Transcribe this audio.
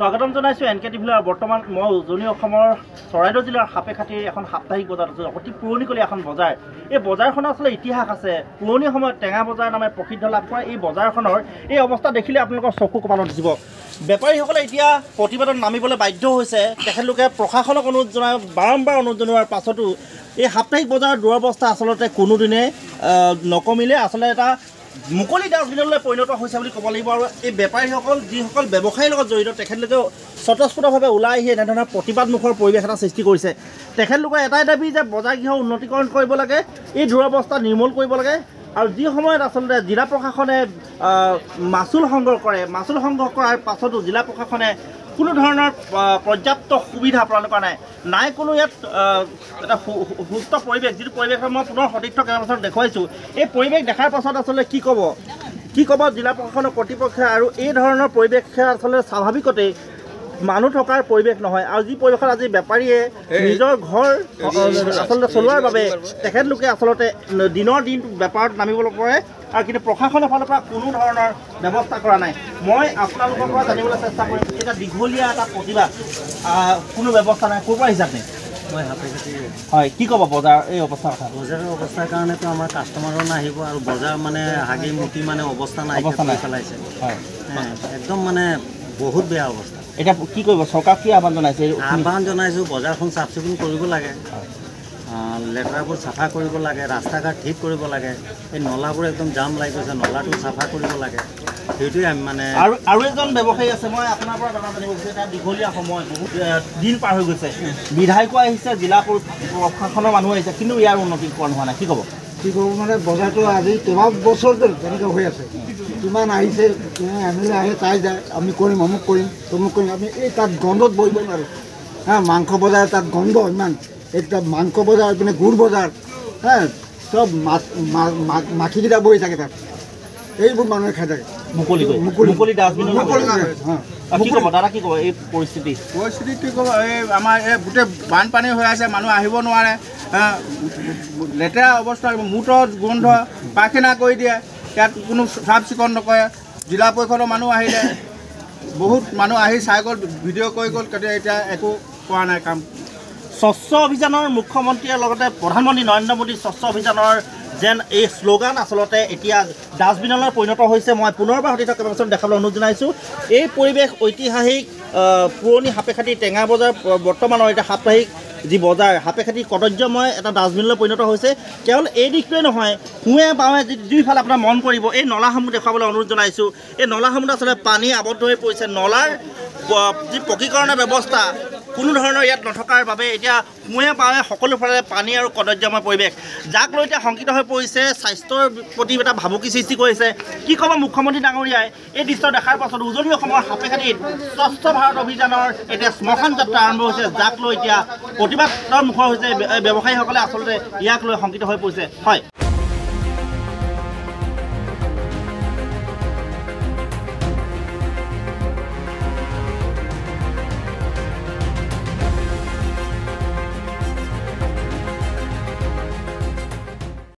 স্বাগতম জানাইছোঁ N K টিভিৰ বৰ্তমান মই উজনি অসমৰ চৰাইদেউ জিলাৰ সাপেখাতিৰ এখন সাপ্তাহিক বজাৰ আছে অতি পুৰণিকলীয়া এখন বজাৰ। এই বজাৰখনৰ আচলতে ইতিহাস আছে। পুৰণি সময়ত টেঙা বজাৰ নামে প্ৰসিদ্ধ লাভ কৰা এই বজাৰখনৰ এই অৱস্থা দেখিলে আপোনালোকৰ চকু কপালত উঠিব। বেপাৰীসকলে এতিয়া প্ৰতিবাদত নামিবলৈ বাধ্য হৈছে। তেখেতলোকে প্ৰশাসনক অনুৰোধ জনাই বাৰম্বাৰ অনুৰোধ জনোৱাৰ পাছতো এই সাপ্তাহিক বজাৰৰ দুৰৱস্থা আচলতে কোনোদিনে নকমিলে আচলতে এটা মুকলি ডাষ্টবিনলৈ পৰিণত হৈছে বুলি ক'ব লাগিব। আৰু এই বেপাৰীসকল যিসকল ব্যৱসায়ীৰ লগত জড়িত তেখেতলোকে স্বতঃস্ফূৰ্তভাৱে ওলাই আহি এনেধৰণৰ প্ৰতিবাদমুখৰ পৰিৱেশ এটা সৃষ্টি কৰিছে। তেখেতলোকৰ এটাই দাবী যে বজাৰগৃহ উন্নতিকৰণ কৰিব লাগে, এই দুৰৱস্থা নিৰ্মূল কৰিব লাগে। আৰু যি সময়ত আচলতে জিলা প্ৰশাসনে মাচুল সংগ্ৰহ কৰে, মাচুল সংগ্ৰহ কৰাৰ পাছতো জিলা প্ৰশাসনে কোনো ধৰণৰ পৰ্যাপ্ত সুবিধা প্ৰদান কৰা নাই কোনো ইয়াত এটা সুস্থ পৰিৱেশ, যিটো পৰিৱেশ মই পুনৰ সতীৰ্থ কেইবাবছৰ দেখুৱাইছোঁ। এই পৰিৱেশ দেখাৰ পাছত আচলতে কি ক'ব জিলা প্ৰশাসনৰ কৰ্তৃপক্ষই। আৰু এই ধৰণৰ পৰিৱেশ আচলতে স্বাভাৱিকতেই মানুহ থকাৰ পৰিৱেশ নহয়। আৰু যি পৰিৱেশত আজি বেপাৰীয়ে নিজৰ ঘৰ আচলতে চলোৱাৰ বাবে তেখেতলোকে আচলতে দিনৰ দিন বেপাৰত নামিবলৈ পৰে, আৰু কিন্তু প্ৰশাসনৰ ফালৰ পৰা কোনো ধৰণৰ ব্যৱস্থা কৰা নাই। মই আপোনালোকৰ পৰা জানিবলৈ চেষ্টা কৰিম, এটা দীঘলীয়া এটা প্ৰতিবাদ, কোনো ব্যৱস্থা নাই, ক'ৰ পৰা হিচাপে মই সাপেখাতি হয় কি ক'ব বজাৰ এই অৱস্থাৰ কথা? বজাৰৰ অৱস্থাৰ কাৰণেতো আমাৰ কাষ্টমাৰো নাহিব, আৰু বজাৰ মানে হাগি মুটি মানে অৱস্থা নাই পেলাইছে। হয় একদম মানে বহুত বেয়া অৱস্থা। এতিয়া কি কৰিব চৰকাৰক কি আহ্বান জনাইছে? আহ্বান জনাইছোঁ, বজাৰখন চাফ চিকুণ কৰিব লাগে, লেতেৰাবোৰ চাফা কৰিব লাগে, ৰাস্তা ঘাট ঠিক কৰিব লাগে, এই নলাবোৰ একদম জাম লাগি গৈছে, নলাটো চাফা কৰিব লাগে। সেইটোৱে আমি মানে আৰু এজন ব্যৱসায়ী আছে, মই আপোনাৰ পৰা জানিব বিচাৰিছোঁ। এটা দীঘলীয়া সময় বহুত দিন পাৰ হৈ গৈছে, বিধায়কো আহিছে, জিলা প্ৰশাসনৰ মানুহ আহিছে, কিন্তু ইয়াৰ উন্নতিকৰণ হোৱা নাই। কি ক'ব মানে বজাৰটো আজি কেইবা বছৰ ধৰি তেনেকৈ হৈ আছে। কিমান আহিছে, MLA আহে, তাই যায়, আমি কৰিম অমুক কৰিম তমুক কৰিম। আমি এই তাত গন্ধত বহিব নোৱাৰোঁ। মাংস বজাৰ তাত গন্ধ ইমান, এতিয়া মাংস বজাৰ এইপিনে গুড় বজাৰ, চব মাখিকেইটা বহি থাকে তাত, এইবোৰ মানুহে খাই থাকে মুকলি ডাষ্টবিন। কি ক'ব দাদা, কি ক'ব এই পৰিস্থিতি কি ক'ব? এই আমাৰ এই গোটেই বানপানী হৈ আছে, মানুহ আহিব নোৱাৰে, লেতেৰা অৱস্থা, মূতৰ গোন্ধ, পায়খানা কৰি দিয়ে, ইয়াত কোনো চাফ চিকুণ নকৰে। জিলা পৰিষদৰ মানুহ আহিলে, বহুত মানুহ আহি চাই গ'ল, ভিডিঅ' কৰি গ'ল, এতিয়া একো কৰা নাই কাম। স্বচ্ছ অভিযানৰ মুখ্যমন্ত্ৰীৰ লগতে প্ৰধানমন্ত্ৰী নৰেন্দ্ৰ মোদী স্বচ্ছ অভিযানৰ যেন এই শ্লোগান আচলতে এতিয়া ডাষ্টবিনলৈ পৰিণত হৈছে। মই পুনৰবাৰ সতীৰ্থ কেইবাবছৰ দেখাবলৈ অনুৰোধ জনাইছোঁ। এই পৰিৱেশ ঐতিহাসিক পুৰণি সাপেখাতি টেঙা বজাৰ বৰ্তমানৰ এতিয়া সাপ্তাহিক যি বজাৰ সাপেখাতি কদৰ্যময় এটা ডাষ্টবিনলৈ পৰিণত হৈছে। কেৱল এই দিশটোৱে নহয়, সোঁৱে বাৱে দুইফালে আপোনাৰ মন কৰিব, এই নলাসমূহ দেখুৱাবলৈ অনুৰোধ জনাইছোঁ। এই নলাসমূহ আচলতে পানী আবদ্ধ হৈ পৰিছে। নলাৰ যি পকীকৰণৰ ব্যৱস্থা কোনো ধৰণৰ ইয়াত নথকাৰ বাবে এতিয়া সোঁৱে বাৱে সকলোফালে পানী আৰু কদৰ্যময় পৰিৱেশ, যাক লৈ এতিয়া শংকিত হৈ পৰিছে, স্বাস্থ্যৰ প্ৰতি এটা ভাবুকি সৃষ্টি কৰিছে। কি ক'ব মুখ্যমন্ত্ৰী ডাঙৰীয়াই এই দৃশ্য দেখাৰ পাছত? উজনি অসমৰ সাপেখাতিত স্বচ্ছ ভাৰত অভিযানৰ এতিয়া শ্মশান যাত্ৰা আৰম্ভ হৈছে, যাক লৈ এতিয়া প্ৰতিবাদৰ মুখৰ হৈছে ব্যৱসায়ীসকলে আচলতে ইয়াক লৈ শংকিত হৈ পৰিছে। হয়।